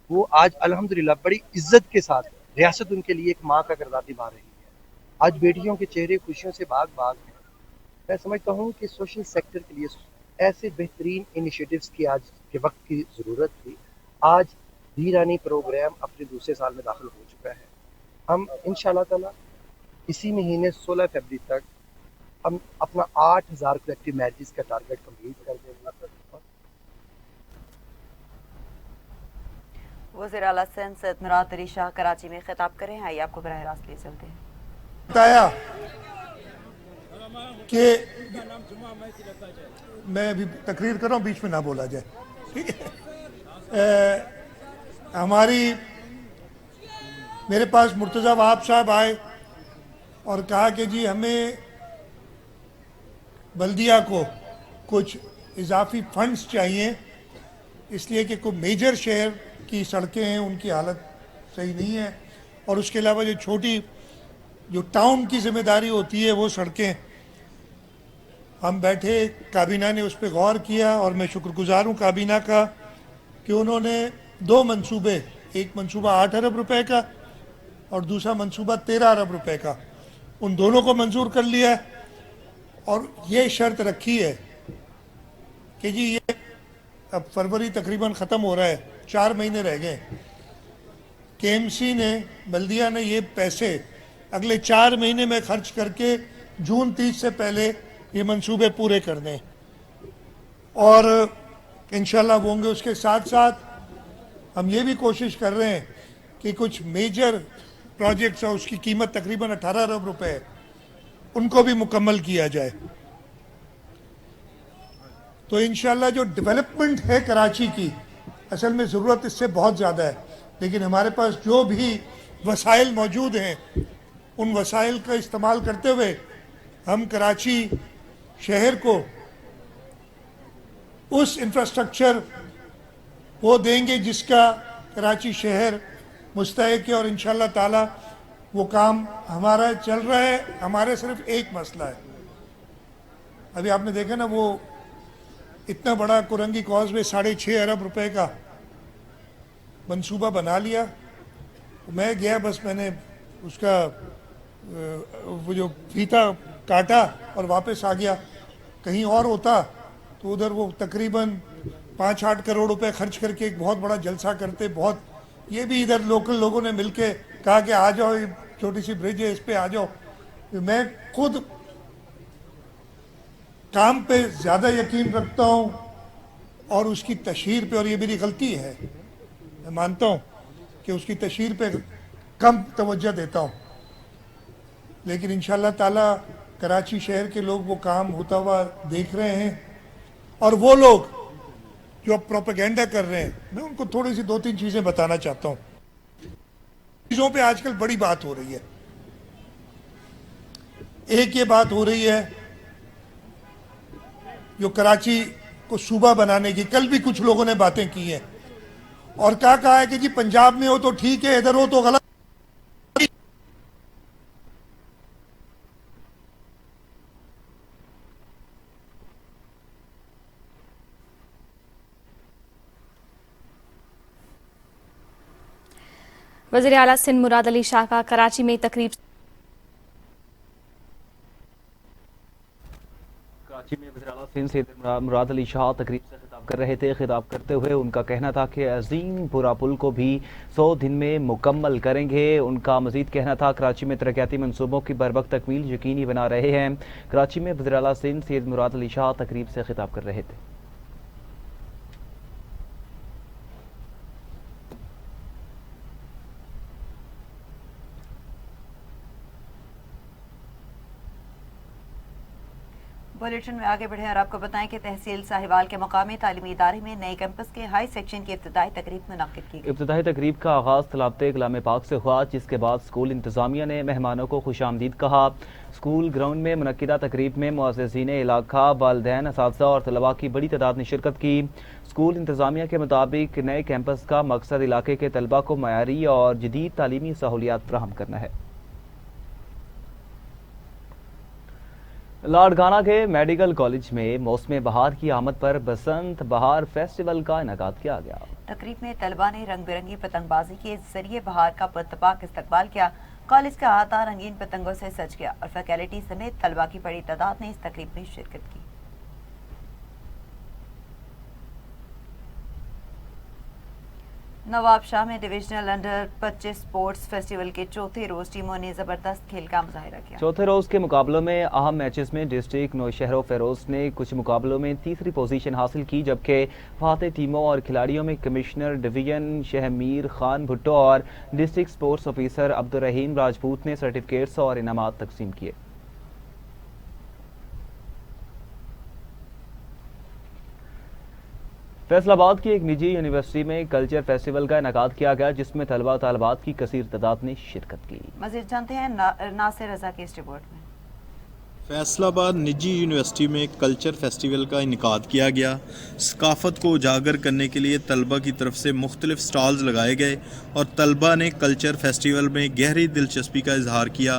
वो आज अल्हम्दुलिल्लाह बड़ी इज्जत के साथ रियासत उनके लिए एक माँ का किरदार निभा रही है। आज बेटियों के चेहरे खुशियों से बाग बाग हैं। मैं समझता हूँ कि सोशल सेक्टर के लिए ऐसे बेहतरीन इनिशिएटिव्स की आज के वक्त की ज़रूरत थी। आज धीरानी प्रोग्राम अपने दूसरे साल में दाखिल हो चुका है। हम इंशाअल्लाह ताला इसी महीने 16 फरवरी तक हम अपना 8000 कलेक्टिव मैरिजेस का टारगेट कंप्लीट कर देंगे। वज़ीर-ए-आला सिंध सैयद मुराद अली शाह कराची में खिताब करें। आइए आपको बराह रास्त ले चलते हैं। बताया कि मैं अभी तकरीर कर रहा हूँ, बीच में ना बोला जाए, ठीक है। मेरे पास मुर्तज़ा वहाब साहब आए और कहा कि जी हमें बल्दिया को कुछ इजाफी फंड्स चाहिए, इसलिए कि कोई मेजर शहर की सड़कें हैं उनकी हालत सही नहीं है, और उसके अलावा जो छोटी जो टाउन की जिम्मेदारी होती है वो सड़कें। हम बैठे, काबीना ने उस पर गौर किया और मैं शुक्रगुजार हूँ काबीना का कि उन्होंने 2 मंसूबे, एक मंसूबा 8 अरब रुपए का और दूसरा मंसूबा 13 अरब रुपए का, उन दोनों को मंजूर कर लिया है। और ये शर्त रखी है कि जी ये अब फरवरी तकरीबन ख़त्म हो रहा है, 4 महीने रह गए। केएमसी ने, बल्दिया ने ये पैसे अगले 4 महीने में खर्च करके जून 30 से पहले ये मंसूबे पूरे कर दें और इंशाल्लाह वो होंगे। उसके साथ साथ हम ये भी कोशिश कर रहे हैं कि कुछ मेजर प्रोजेक्ट्स और उसकी कीमत तकरीबन 18 अरब रुपए है, उनको भी मुकम्मल किया जाए। तो इंशाल्लाह जो डेवलपमेंट है कराची की, असल में ज़रूरत इससे बहुत ज़्यादा है, लेकिन हमारे पास जो भी वसाइल मौजूद हैं उन वसाइल का इस्तेमाल करते हुए हम कराची शहर को उस इंफ्रास्ट्रक्चर वो देंगे जिसका कराची शहर मुस्तहिक है। और इंशाल्लाह ताला वो काम हमारा चल रहा है। हमारे सिर्फ एक मसला है, अभी आपने देखा ना वो इतना बड़ा कुरंगी कॉजवे 6.5 अरब रुपए का मंसूबा बना लिया। मैं गया, बस मैंने उसका वो जो फीता काटा और वापस आ गया। कहीं और होता तो उधर वो तकरीबन 5-8 करोड़ रुपए खर्च करके एक बहुत बड़ा जलसा करते। बहुत ये भी इधर लोकल लोगों ने मिलके कहा कि आ जाओ, ये छोटी सी ब्रिज है, इस पे आ जाओ। मैं खुद काम पे ज़्यादा यकीन रखता हूँ और उसकी तशहीर पे, और ये मेरी गलती है, मैं मानता हूँ कि उसकी तशहीर पे कम तवज्जो देता हूँ, लेकिन इंशाल्लाह ताला कराची शहर के लोग वो काम होता हुआ देख रहे हैं। और वो लोग जो अब प्रोपेगेंडा कर रहे हैं, मैं उनको थोड़ी सी 2-3 चीज़ें बताना चाहता हूँ। चीज़ों पे आजकल बड़ी बात हो रही है। एक ये बात हो रही है जो कराची को सूबा बनाने की, कल भी कुछ लोगों ने बातें की हैं और कहा है कि जी पंजाब में हो तो ठीक है, इधर हो तो गलत। वज़ीर आला सिंध मुराद अली शाह का कराची में तकरीब। कराची में वज़ीर आला सिंध सैयद मुराद अली शाह तकरीब से खिताब कर रहे थे। खिताब करते हुए उनका कहना था कि अजीम पूरा पुल को भी 100 दिन में मुकम्मल करेंगे। उनका मजीद कहना था कराची में तरक्याती मनसूबों की बरवक्त तकमील यकीनी बना रहे हैं। कराची में वज़ीर आला सिंध सैयद मुराद अली शाह तकरीब से खिताब कर रहे थे। बुलेटिन में आगे बढ़े और आपको बताएं कि तहसील साहिवाल के मकामी तालीमी इदारे में नए कैंपस के हाई सेक्शन की इब्तिदाई तकरीब मुनक्किद की गई। इब्तिदाई तकरीब का आगाज़ तलाबते कलाम पाक से हुआ, जिसके बाद स्कूल इंतजामिया ने मेहमानों को खुशामदीद कहा। स्कूल ग्राउंड में मुनक्किदा तकरीब में मुअज़्ज़िज़ीन इलाका, वालिदैन, असातिज़ा और तलबा की बड़ी तादाद ने शिरकत की। स्कूल इंतजामिया के मुताबिक नए कैंपस का मकसद इलाके के तलबा को मयारी और जदीद तालीमी सहूलियात फराहम करना है। लाड़काना के मेडिकल कॉलेज में मौसम बहार की आमद पर बसंत बहार फेस्टिवल का इनेकाद किया गया। तकरीब में तलबा ने रंग बिरंगी पतंगबाजी के जरिए बहार का पुरतपाक इस्तकबाल किया। कॉलेज का अहाता रंगीन पतंगों से सज गया और फैकल्टी समेत तलबा की बड़ी तादाद ने इस तकरीब में शिरकत की। नवाब शाह में डिविजनल अंडर 25 स्पोर्ट्स फेस्टिवल के चौथे रोज टीमों ने जबरदस्त खेल का मुजाहिरा किया। चौथे रोज के मुकाबलों में अहम मैचेस में डिस्ट्रिक्ट नौशहर फेरोज ने कुछ मुकाबलों में तीसरी पोजीशन हासिल की, जबकि फाते टीमों और खिलाड़ियों में कमिश्नर डिवीजन शहमीर खान भुट्टो और district sports officer Abdur Rahim Rajput ने सर्टिफिकेट्स और इनामात तकसीम किए। फैसलाबाद की एक निजी यूनिवर्सिटी में कल्चर फेस्टिवल का इनेकाद किया गया, जिसमें तलबा तालबात की कसीर तादाद ने शिरकत की। मजीद जानते हैं नासिर रजा के इस रिपोर्ट में। फैसलाबाद निजी यूनिवर्सिटी में कल्चर फेस्टिवल का इनेकाद किया गया। सकाफत को उजागर करने के लिए तलबा की तरफ से मुख्तलिफ स्टॉल्स लगाए गए और तलबा ने कल्चर फेस्टिवल में गहरी दिलचस्पी का इजहार किया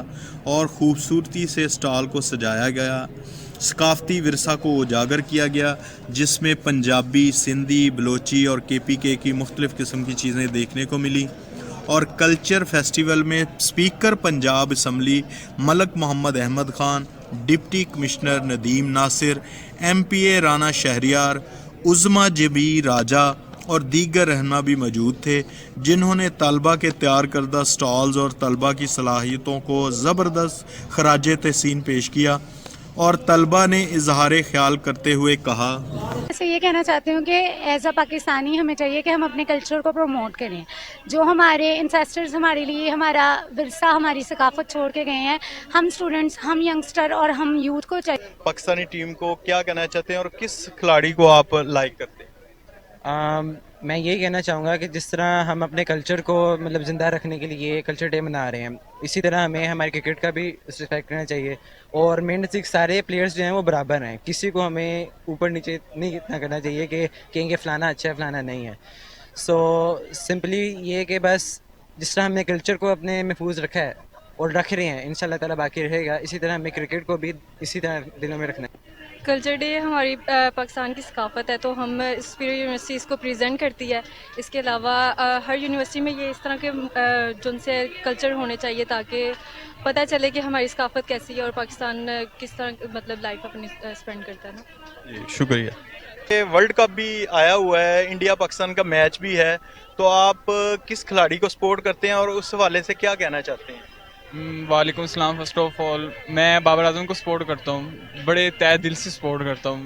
और ख़ूबसूरती से स्टॉल को सजाया गया। सकाफती विरसा को उजागर किया गया, जिसमें पंजाबी, सिंधी, बलोची और KPK की मुख्तलिफ़ किस्म की चीज़ें देखने को मिली। और कल्चर फेस्टिवल में speaker Punjab assembly Malak Mohammad Ahmad Khan, deputy commissioner Nadeem Nasir, MPA Rana Shehryar, Uzma Zabi Raja और दीगर रहनुमा भी मौजूद थे, जिन्होंने तलबा के तैयार करदा स्टॉल्स और तलबा की सलाहियतों को ज़बरदस्त खराज तहसीन पेश किया। और तलबा ने इजहार ख्याल करते हुए कहा, ऐसे ये कहना चाहती हूँ कि एज अ पाकिस्तानी हमें चाहिए कि हम अपने कल्चर को प्रमोट करें। जो हमारे इंसेस्टर्स हमारे लिए हमारा विरसा, हमारी सकाफत छोड़ के गए हैं, हम स्टूडेंट्स, हम यंगस्टर और हम यूथ को चाहिए। पाकिस्तानी टीम को क्या कहना चाहते हैं और किस खिलाड़ी को आप लाइक करते हैं? मैं यही कहना चाहूँगा कि जिस तरह हम अपने कल्चर को मतलब ज़िंदा रखने के लिए कल्चर डे मना रहे हैं, इसी तरह हमें हमारे क्रिकेट का भी रिस्पेक्ट करना चाहिए। और मेन चीज़, सारे प्लेयर्स जो हैं वो बराबर हैं, किसी को हमें ऊपर नीचे नहीं इतना करना चाहिए कि कहेंगे फ़लाना अच्छा है फ़लाना नहीं है। सो सिंपली ये कि बस जिस तरह हमने कल्चर को अपने महफूज रखा है और रख रहे हैं, इंशाल्लाह ताला बाकी रहेगा, इसी तरह हमें क्रिकेट को भी इसी तरह दिलों में रखना है। کلچر ڈے ہماری پاکستان کی ثقافت ہے، تو ہم اسپیریٹ یونیورسٹی اس کو پریزنٹ کرتی ہے. اس کے علاوہ ہر یونیورسٹی میں یہ اس طرح کے جن سے کلچر ہونے چاہیے تاکہ پتہ چلے کہ ہماری ثقافت کیسی ہے اور پاکستان کس طرح مطلب لائف اپنی اسپینڈ کرتا ہے نا. شکریہ. ورلڈ کپ بھی آیا ہوا ہے، انڈیا پاکستان کا میچ بھی ہے، تو آپ کس کھلاڑی کو سپورٹ کرتے ہیں اور اس حوالے سے کیا کہنا چاہتے ہیں؟ وعلیکم السلام. فرسٹ آف آل میں بابر اعظم کو سپورٹ کرتا ہوں، بڑے تہ دل سے سپورٹ کرتا ہوں.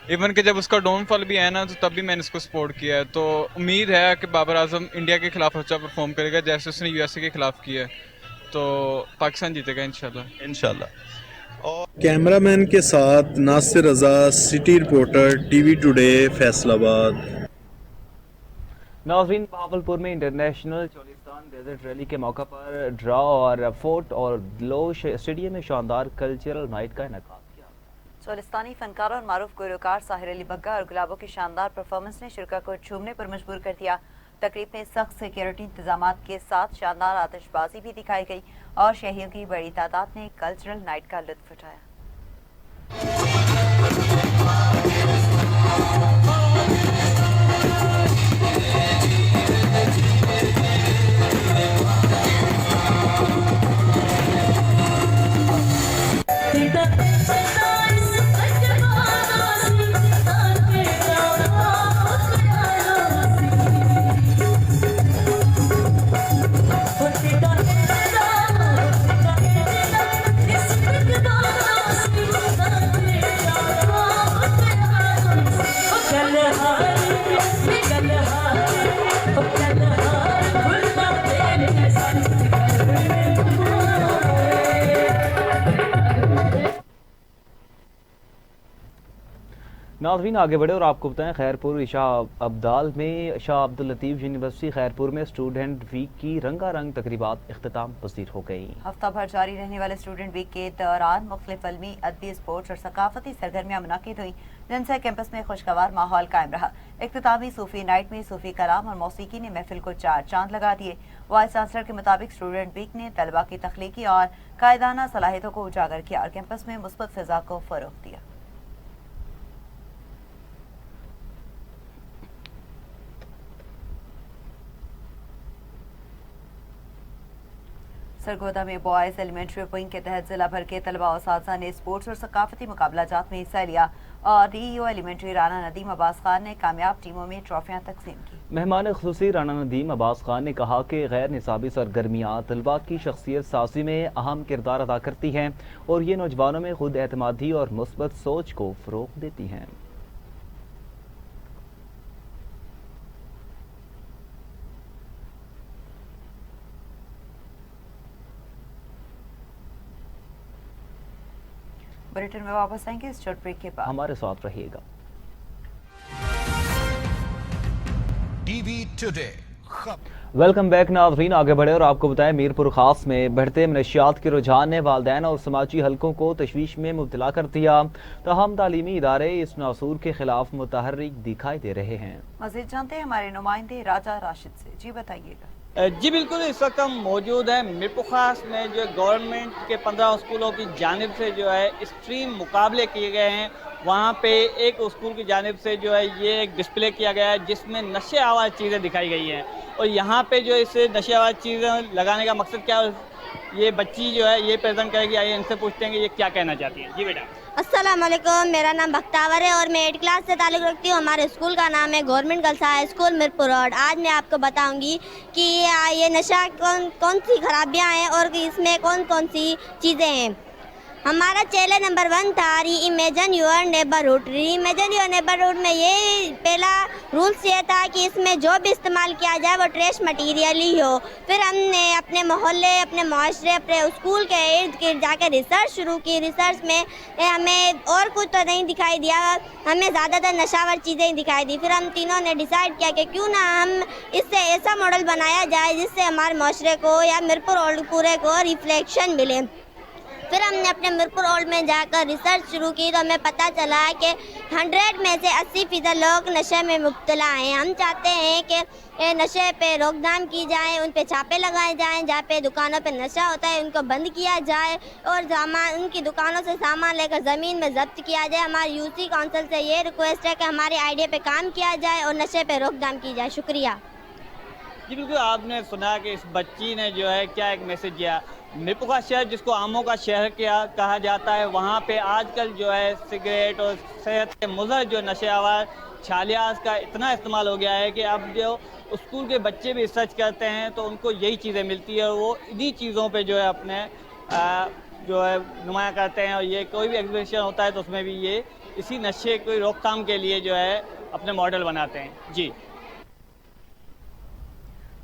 ایون کہ جب اس کا ڈاؤن فال بھی ہے نا تو تب بھی میں نے اس کو سپورٹ کیا ہے. تو امید ہے کہ بابر اعظم انڈیا کے خلاف اچھا پرفارم کرے گا جیسے اس نے یو ایس اے کے خلاف کیا ہے، تو پاکستان جیتے گا انشاءاللہ. اور کیمرہ مین کے ساتھ Nasir Raza, city reporter, T V today, Faisalabad. ناظرین، بہاولپور میں انٹرنیشنل چولستان ڈیزرٹ ریلی کے موقع پر ڈرا اور فورٹ اور لو اسٹیڈیم میں شاندار کلچرل نائٹ کا انعقاد کیا. چولستانی فنکار اور معروف گلوکار ساحر علی بگا اور گلابوں کی شاندار پرفارمنس نے شرکا کو جھومنے پر مجبور کر دیا. تقریب میں سخت سیکیورٹی انتظامات کے ساتھ شاندار آتش بازی بھی دکھائی گئی اور شہریوں کی بڑی تعداد نے کلچرل نائٹ کا لطف اٹھایا. ناظرین آگے بڑھے اور آپ کو بتائیں خیرپور شاہ ابدال میں شاہ عبداللطیف یونیورسٹی خیرپور میں اسٹوڈنٹ ویک کی رنگا رنگ تقریبات اختتام پذیر ہو گئی. ہفتہ بھر جاری رہنے والے اسٹوڈنٹ ویک کے دوران مختلف علمی، ادبی، اسپورٹس اور ثقافتی سرگرمیاں منعقد ہوئیں جن سے کیمپس میں خوشگوار ماحول قائم رہا. اختتامی صوفی نائٹ میں صوفی کلام اور موسیقی نے محفل کو چار چاند لگا دیے. وائس چانسلر کے مطابق اسٹوڈنٹ ویک نے طلباء کی تخلیقی اور قائدانہ صلاحیتوں کو اجاگر کیا اور کیمپس میں مثبت فضا کو فروغ دیا. سرگودا میں بوائز ایلیمنٹری ونگ کے تحت ضلع بھر کے طلباء و اساتذہ نے اسپورٹس اور ثقافتی مقابلہ جات میں حصہ لیا اور ڈی ای او ایلیمنٹری رانا ندیم عباس خان نے کامیاب ٹیموں میں ٹرافیاں تقسیم کی. مہمان خصوصی رانا ندیم عباس خان نے کہا کہ غیر نصابی سرگرمیاں طلباء کی شخصیت سازی میں اہم کردار ادا کرتی ہیں اور یہ نوجوانوں میں خود اعتمادی اور مثبت سوچ کو فروغ دیتی ہیں. بریٹن میں واپس آئیں گے اس شارٹ بریک کے بعد. ہمارے ساتھ رہیے گا. T V today welcome back ناظرین، آگے بڑھے اور آپ کو بتائیں میرپور خاص میں بڑھتے منشیات کے رجحان نے والدین اور سماجی حلقوں کو تشویش میں مبتلا کر دیا. تاہم تعلیمی ادارے اس ناصور کے خلاف متحرک دکھائی دے رہے ہیں. مزید جانتے ہیں ہمارے نمائندے راجہ راشد سے. جی بتائیے گا. جی بالکل، اس وقت ہم موجود ہیں میرپور خاص میں جو گورنمنٹ کے 15 اسکولوں کی جانب سے جو ہے اسٹریم مقابلے کیے گئے ہیں. وہاں پہ ایک اسکول کی جانب سے جو ہے یہ ایک ڈسپلے کیا گیا ہے جس میں نشے آور چیزیں دکھائی گئی ہیں اور یہاں پہ جو اس نشے آور چیزیں لگانے کا مقصد کیا ہے یہ بچی جو ہے یہ پریزنٹ کرے گی. آئیے ان سے پوچھتے ہیں کہ یہ کیا کہنا چاہتی ہیں. جی بیٹا. السلام علیکم، میرا نام بختاور ہے اور میں 8 کلاس سے تعلق رکھتی ہوں. ہمارے اسکول کا نام ہے government girls high school Mirpur road. آج میں آپ کو بتاؤں گی کہ یہ نشہ کون سی خرابیاں ہیں اور اس میں کون کون سی چیزیں ہیں. ہمارا چیلنج نمبر 1 تھا reimagine your neighbourhood. Reimagine your neighbourhood میں یہ پہلا رولس یہ تھا کہ اس میں جو بھی استعمال کیا جائے وہ ٹریش مٹیریل ہی ہو. پھر ہم نے اپنے محلے، اپنے معاشرے، اپنے اسکول کے ارد گرد جا کے ریسرچ شروع کی. ریسرچ میں ہمیں اور کچھ تو نہیں دکھائی دیا، ہمیں زیادہ تر نشاور چیزیں ہی دکھائی دی. پھر ہم تینوں نے ڈیسائیڈ کیا کہ کیوں نہ ہم اس سے ایسا ماڈل بنایا جائے جس سے ہمارے معاشرے کو یا میرپور روڈ پورے کو ریفلیکشن ملے. फिर हमने अपने मिरपुर ओल्ड में जाकर रिसर्च शुरू की तो हमें पता चला कि 100 में से 80% लोग नशे में मुब्तला हैं। हम चाहते हैं कि नशे पे रोकथाम की जाए, उन पे छापे लगाए जाएं, जहाँ पे दुकानों पे नशा होता है उनको बंद किया जाए और सामान उनकी दुकानों से सामान लेकर ज़मीन में जब्त किया जाए। हमारी यूसी काउंसिल से ये रिक्वेस्ट है कि हमारे आइडिया पे काम किया जाए और नशे पे रोकथाम की जाए। शुक्रिया। जी बिल्कुल, आपने सुना कि इस बच्ची ने जो है क्या एक मैसेज दिया। मिरपुर शहर जिसको आमों का शहर कहा जाता है, वहाँ पे आजकल जो है सिगरेट और सेहत के मुज़र जो नशेआवर छालियास का इतना इस्तेमाल हो गया है कि अब जो स्कूल के बच्चे भी रिसर्च करते हैं तो उनको यही चीज़ें मिलती है और वो इन्हीं चीज़ों पे जो है अपने जो है नुमाया करते हैं। और ये कोई भी एग्जीबिशन होता है तो उसमें भी ये इसी नशे की रोकथाम के लिए जो है अपने मॉडल बनाते हैं। जी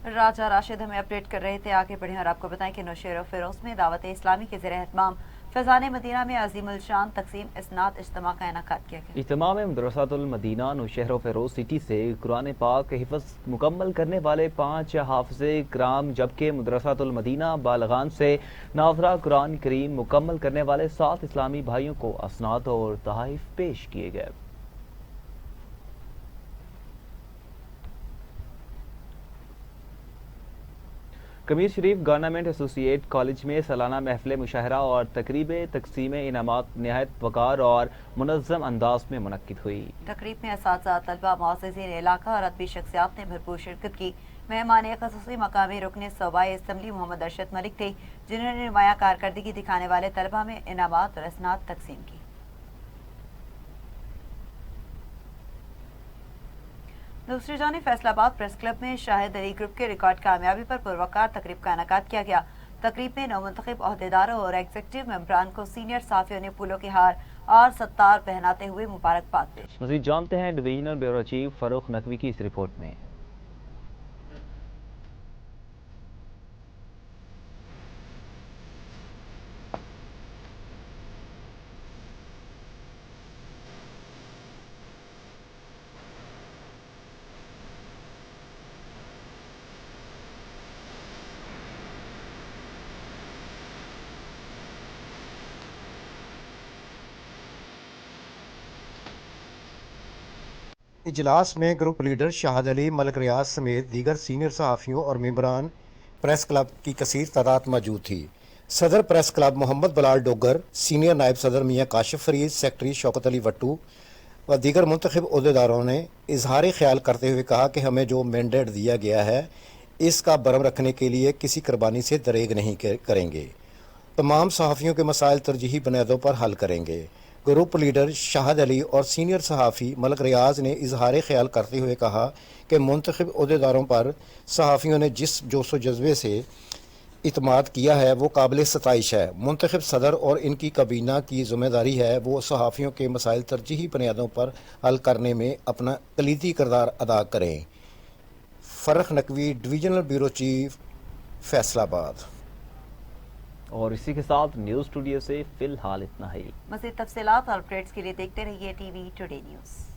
राजा राशिद हमें अपडेट कर रहे थे। आगे बढ़े और आपको बताएं कि नौशेर फिरोज में दावत इस्लामी के ज़ेर एहतमाम फैज़ान मदीना में अजीमुल शान तकसीम इसनात इज्तिमा का इनेकाद किया गया। इज्तिमा में मदरसातुल मदीना नौशहर फिरोज सिटी से कुरान पाक हिफ्ज़ मुकम्मल करने वाले 5 हाफ़िज़े किराम जबकि मदरसातुल मदीना बालगान से नाज़रा कुरान करीम मुकम्मल करने वाले 7 इस्लामी भाइयों को असनाद और तहाइफ पेश किए गए। कमीर शरीफ गवर्नमेंट एसोसिएट कॉलेज में सालाना महफिल मुशाहरा और तकरीब तकसीम इनामात नहायत वक़ार और मुनज़्ज़म अंदाज में मुनक्किद हुई। तकरीब में असातिज़ा, तलबा, मुअज़्ज़िज़ीन इलाका और अदबी शख्सियात ने भरपूर शिरकत की। मेहमान ख़ुसूसी मकामी रुकन सूबाई असम्बली मोहम्मद अरशद मलिक थे, जिन्होंने नुमाया कारकर्दगी दिखाने वाले तलबा में इनामात और असनाद तकसीम की। दूसरी जानिब फैसलाबाद प्रेस क्लब में शाहिद अली ग्रुप के रिकॉर्ड कामयाबी पर पुरवकार तकरीब का इनेकाद किया गया। तकरीब में नवमुंतखब ओहदेदारों और एग्जीक्यूटिव मेंबरान को सीनियर सहाफ़ियों ने फूलों के हार और सत्तार पहनाते हुए मुबारकबाद पेश। मज़ीद जानते हैं divisional bureau chief Farooq Naqvi की इस रिपोर्ट में। इजलास में ग्रुप लीडर शाहिद अली, मलिक रियाज समेत दीगर सीनियर सहाफ़ियों और मेंबरान प्रेस क्लब की कसीर तादाद मौजूद थी। सदर प्रेस क्लब मोहम्मद बलाल डोगर, सीनियर नायब सदर मियाँ काशिफ फरीद, सेक्रेटरी शौकत अली वट्टू व दीगर मुंतखब ओहदेदारों ने इजहार ख्याल करते हुए कहा कि हमें जो मैंडेट दिया गया है इसका बरम रखने के लिए किसी कुर्बानी से दरेग नहीं करेंगे। तमाम सहाफ़ियों के मसाइल तरजीही बुनियादों पर हल करेंगे। ग्रुप लीडर शाहिद अली और सीनियर सहाफ़ी मलिक रियाज ने इजहार ख्याल करते हुए कहा कि मुंतखब ओहदेदारों पर सहाफ़ियों ने जिस जोश व जज्बे से इत्माद किया है वो काबिल सताइश है। मुंतखब सदर और इनकी काबीना की ज़िम्मेदारी है वो सहाफ़ियों के मसाइल तरजीही बुनियादों पर हल करने में अपना कलीदी किरदार अदा करें। Farrukh Naqvi, divisional bureau chief, Faisalabad. और इसी के साथ न्यूज़ स्टूडियो से फिलहाल इतना ही। मज़ीद तफसीलात और अपडेट्स के लिए देखते रहिए टीवी टुडे न्यूज़।